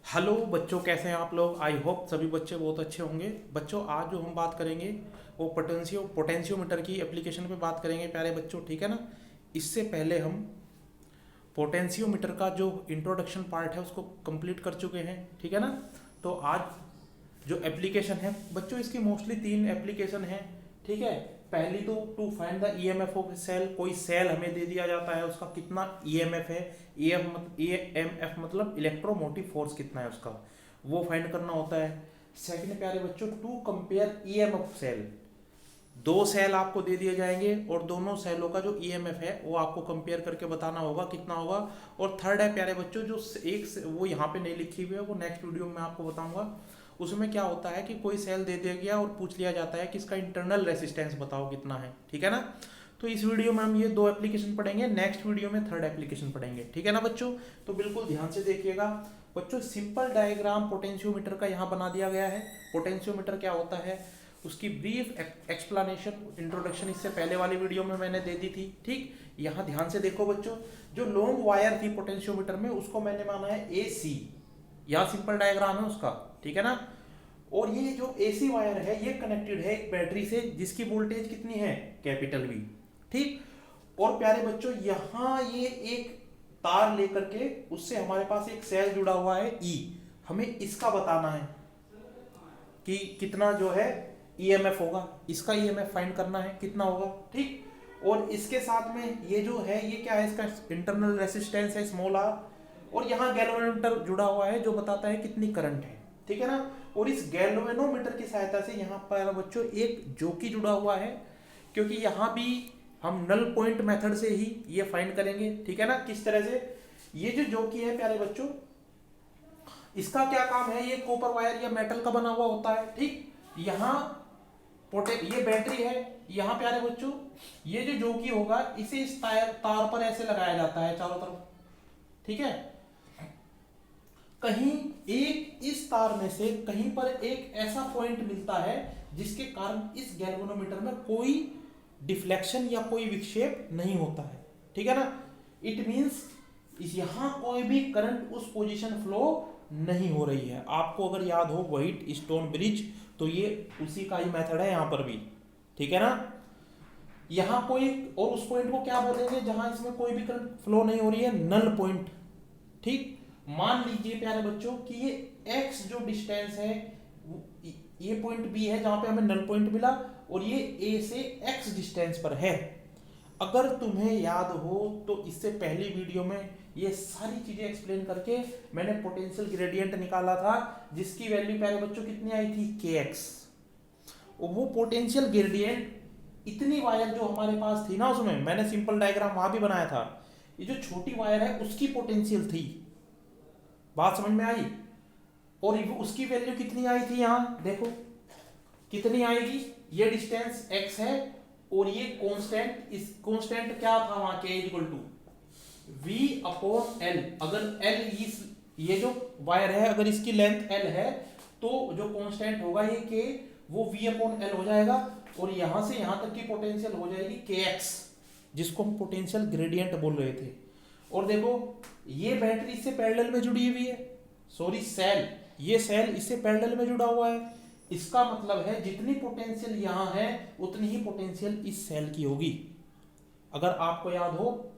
Hello बच्चों, कैसे हैं आप लोग। आई होप सभी बच्चे बहुत अच्छे होंगे। बच्चों, आज जो हम बात करेंगे वो पोटेंशियोमीटर की एप्लीकेशन पे बात करेंगे प्यारे बच्चों, ठीक है ना। इससे पहले हम पोटेंशियोमीटर का जो इंट्रोडक्शन पार्ट है उसको कंप्लीट कर चुके हैं, ठीक है ना। तो आज जो एप्लीकेशन है बच्चों, इसकी मोस्टली तीन एप्लीकेशन है, ठीक है। पहली तो to find the EMF of cell. कोई सेल हमें दे दिया जाता है, उसका कितना ईएमएफ है। ईएमएफ मतलब इलेक्ट्रोमोटिव फोर्स कितना है उसका, वो फाइंड करना होता है। सेकंड प्यारे बच्चों, टू कंपेयर ईएमएफ सेल। दो सेल आपको दे दिए जाएंगे और दोनों सेलों का जो ईएमएफ है वो आपको कंपेयर करके बताना होगा कितना होगा। और थर्ड है प्यारे बच्चों, जो वो यहाँ पे नहीं लिखी हुई है, वो नेक्स्ट वीडियो में आपको बताऊंगा। उसमें क्या होता है कि कोई सेल दे दिया गया और पूछ लिया जाता है कि इसका इंटरनल रेसिस्टेंस बताओ कितना है, ठीक है ना। तो इस वीडियो में हम ये दो एप्लीकेशन पढ़ेंगे, नेक्स्ट वीडियो में थर्ड एप्लीकेशन पढ़ेंगे, ठीक है ना बच्चों। तो बिल्कुल ध्यान से देखिएगा बच्चों। सिंपल डायग्राम पोटेंशियोमीटर का यहाँ बना दिया गया है। पोटेंशियोमीटर क्या होता है उसकी ब्रीफ एक्सप्लेनेशन, इंट्रोडक्शन इससे पहले वाली वीडियो में मैंने दे दी थी, ठीक। यहाँ ध्यान से देखो बच्चों, जो लॉन्ग वायर थी पोटेंशियोमीटर में उसको मैंने माना है AC। यहाँ सिंपल डायग्राम है उसका, ठीक है ना। और ये जो AC वायर है ये कनेक्टेड है एक बैटरी से जिसकी वोल्टेज कितनी है, कैपिटल V, ठीक। और प्यारे बच्चों यहाँ ये एक तार लेकर के उससे हमारे पास एक सेल जुड़ा हुआ है E। हमें इसका बताना है कि कितना जो है ईएमएफ होगा, इसका ईएमएफ फाइंड करना है कितना होगा, ठीक। और इसके साथ में ये जो है ये क्या है, इसका इंटरनल रेसिस्टेंस है स्मॉल r। और यहाँ गैल्वेनोमीटर जुड़ा हुआ है जो बताता है कितनी करंट है, ठीक है ना। और इस गैल्वेनोमीटर की सहायता से यहाँ पर बच्चों एक जोकी जुड़ा हुआ है, क्योंकि यहाँ भी हम नल पॉइंट मेथड से ही ये फाइंड करेंगे, ठीक है ना। किस तरह से, ये जो जोकी है प्यारे बच्चों, इसका क्या काम है, ये कॉपर वायर या मेटल का बना हुआ होता है, ठीक। यहाँ ये बैटरी है, यहाँ प्यारे बच्चों ये जो जोकी होगा इसे इस तार पर ऐसे लगाया जाता है चारों तरफ, ठीक है। कहीं एक इस तार में से कहीं पर एक ऐसा पॉइंट मिलता है जिसके कारण इस गैल्वेनोमीटर में कोई डिफ्लेक्शन या कोई विक्षेप नहीं होता है, ठीक है ना। इट मींस यहां कोई भी करंट उस पोजीशन फ्लो नहीं हो रही है। आपको अगर याद हो व्हाइट स्टोन ब्रिज, तो ये उसी का ही मेथड है यहाँ पर भी, ठीक है ना। यहाँ कोई और उस पॉइंट को क्या बोलेंगे जहां इसमें कोई भी करंट फ्लो नहीं हो रही है, नल पॉइंट, ठीक। मान लीजिए प्यारे बच्चों कि ये x जो डिस्टेंस है, ये पॉइंट B है जहां पे हमें नल पॉइंट मिला, और ये A से x डिस्टेंस पर है। अगर तुम्हें याद हो तो इससे पहली वीडियो में ये सारी चीजें एक्सप्लेन करके मैंने पोटेंशियल ग्रेडियंट निकाला था जिसकी वैल्यू प्यारे बच्चों कितनी आई थी, kx। और वो पोटेंशियल ग्रेडियंट इतनी वायर जो हमारे पास थी ना, उसमें मैंने सिंपल डायग्राम वहां भी बनाया था, ये जो छोटी वायर है उसकी पोटेंशियल थी। बात समझ में आई। और उसकी वैल्यू कितनी आई थी, यहां देखो कितनी आएगी। ये डिस्टेंस x है और ये कांस्टेंट, इस कांस्टेंट क्या था वहां, k इक्वल टू V/L। अगर L ये जो वायर है अगर इसकी लेंथ L है तो जो कांस्टेंट होगा ये k वो V/L हो जाएगा। और यहां से यहां तक की पोटेंशियल हो जाएगी kx, जिसको हम पोटेंशियल ग्रेडियंट बोल रहे थे। और देखो ये बैटरी इससे पैरेलल में जुड़ी हुई है, सॉरी सेल, ये सेल इससे पैरेलल में जुड़ा हुआ है। इसका मतलब है जितनी पोटेंशियल यहां है उतनी ही पोटेंशियल इस सेल की होगी। अगर आपको याद हो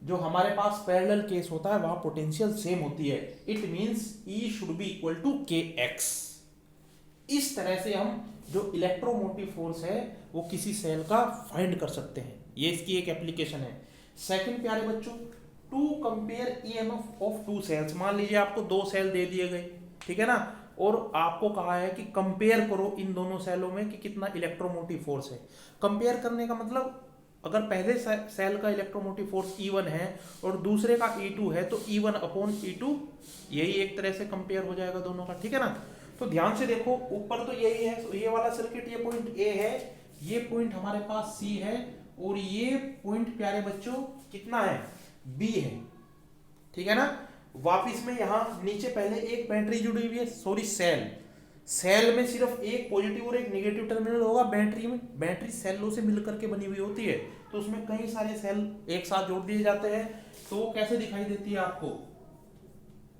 जो हमारे पास पैरेलल केस होता है वहां पोटेंशियल सेम होती है। It means E should be equal to kx। इस तरह से हम जो इलेक्ट्रोमोटिव फोर्स है वो किसी सेल का फाइंड कर सकते हैं। ये इसकी एक एप्लीकेशन है। सेकंड प्यारे बच्चों, to compare EMF of two cells. मान लीजिए आपको दो सेल दे दिए गए, ठीक है ना, और आपको कहा है कि कंपेयर करो इन दोनों सेलों में कि कितना इलेक्ट्रोमोटिव फोर्स है। कंपेयर करने का मतलब अगर पहले सेल का इलेक्ट्रोमोटिव फोर्स E1 है और दूसरे का E2 है तो E1/E2, यही एक तरह से कंपेयर हो जाएगा दोनों का, ठीक है ना। तो ध्यान से देखो ऊपर तो यही है, तो ये वाला सर्किट, ये पॉइंट A है, ये पॉइंट हमारे पास C है, और ये पॉइंट प्यारे बच्चों कितना है, B है, ठीक है ना। वापिस में यहां नीचे पहले एक बैटरी जुड़ी हुई है, सॉरी सेल में सिर्फ एक पॉजिटिव और एक नेगेटिव टर्मिनल होगा। बैटरी में, बैटरी सेलों से मिलकर के बनी हुई होती है, तो उसमें कई सारे सेल एक साथ जोड़ दिए जाते हैं। तो वो कैसे दिखाई देती है आपको,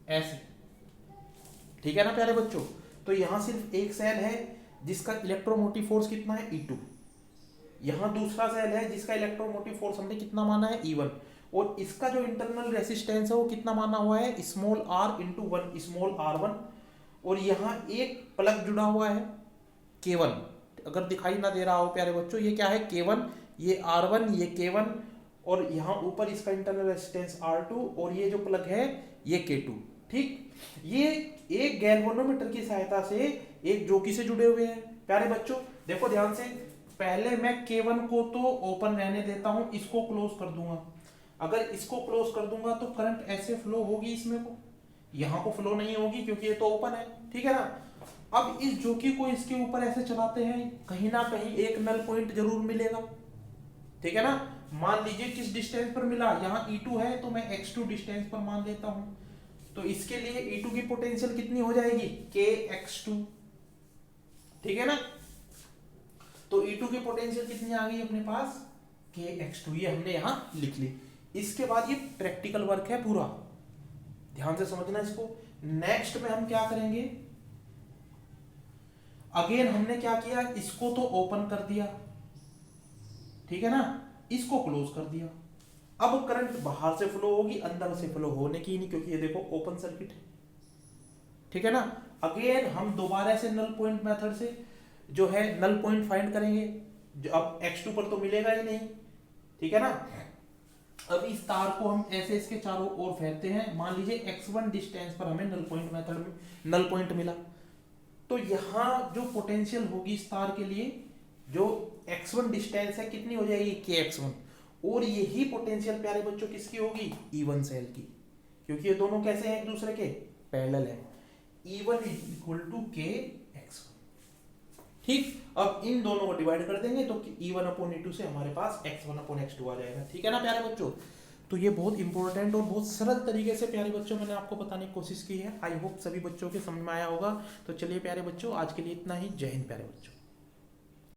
ऐसे, ठीक है ना प्यारे बच्चों। तो यहाँ सिर्फ एक सेल है जिसका इलेक्ट्रोमोटिव फोर्स कितना है E2, यहाँ दूसरा सेल है जिसका इलेक्ट्रोमोटिव फोर्स हमने कितना माना है E1, और इसका जो इंटरनल रेसिस्टेंस है वो कितना माना हुआ है small r into 1 small r1, और यहाँ एक प्लग जुड़ा हुआ है K1, अगर दिखाई ना दे रहा हो प्यारे बच्चों, ये क्या है K1, ये R1, ये K1, और यहाँ ऊपर इसका इंटरनल रेजिस्टेंस R2, और ये जो प्लग है ये K2। ठीक, ये एक गैल्वेनोमीटर की सहायता से एक जोकी से जुड़े हुए हैं प्यारे बच्चों। देखो ध्यान से, पहले मैं K1 को तो ओपन रहने देता हूं, इसको क्लोज कर दूंगा। अगर इसको क्लोज कर दूंगा तो करंट ऐसे फ्लो होगी इसमें को, यहाँ को फ्लो नहीं होगी क्योंकि ये तो ओपन है, ठीक है ना। अब इस जोकी को इसके ऊपर ऐसे चलाते हैं, कहीं ना कहीं एक नल पॉइंट जरूर मिलेगा, ठीक है ना। मान लीजिए किस डिस्टेंस पर मिला, यहाँ E2 है तो मैं x2 डिस्टेंस पर मान लेता हूं, तो इसके लिए E2 की पोटेंशियल कितनी हो जाएगी kx2, ठीक है ना। तो E2 की पोटेंशियल कितनी आ गई अपने पास kx2, ये हमने यहां लिख ली। इसके बाद ये प्रैक्टिकल वर्क है पूरा, ध्यान से समझना इसको। नेक्स्ट में हम क्या करेंगे, अगेन हमने क्या किया, इसको तो ओपन कर दिया, ठीक है ना, इसको क्लोज कर दिया। अब करंट बाहर से फ्लो होगी, अंदर से फ्लो होने की नहीं, क्योंकि ये देखो ओपन सर्किट है, ठीक है ना। अगेन हम दोबारा से नल पॉइंट मेथड से जो है नल पॉइंट फाइंड करेंगे, जो अब x2 पर तो मिलेगा ही नहीं, ठीक है ना। अब इस तार को हम ऐसे इसके चारों ओर फेरते हैं, मान लीजिए x1 डिस्टेंस पर हमें नल पॉइंट मेथड में नल पॉइंट मिला, तो यहां जो पोटेंशियल होगी इस तार के लिए, जो x1 डिस्टेंस है कितनी हो जाएगी kx1, और यही पोटेंशियल प्यारे बच्चों किसकी होगी E1 सेल की, क्योंकि ये दोनों कैसे हैं एक दूसरे के पैरेलल है, E1 इक्वल टू kx1। ठीक, अब इन दोनों को डिवाइड कर देंगे तो E1 अपॉन E2 से हमारे पास x1 अपॉन x2 आ जाएगा, ठीक है ना प्यारे बच्चों। तो ये बहुत इंपॉर्टेंट और बहुत सरल तरीके से प्यारे बच्चों मैंने आपको बताने की कोशिश की है। आई होप सभी बच्चों के समझ में आया होगा। तो चलिए प्यारे बच्चों, आज के लिए इतना ही। जय हिंद प्यारे बच्चों।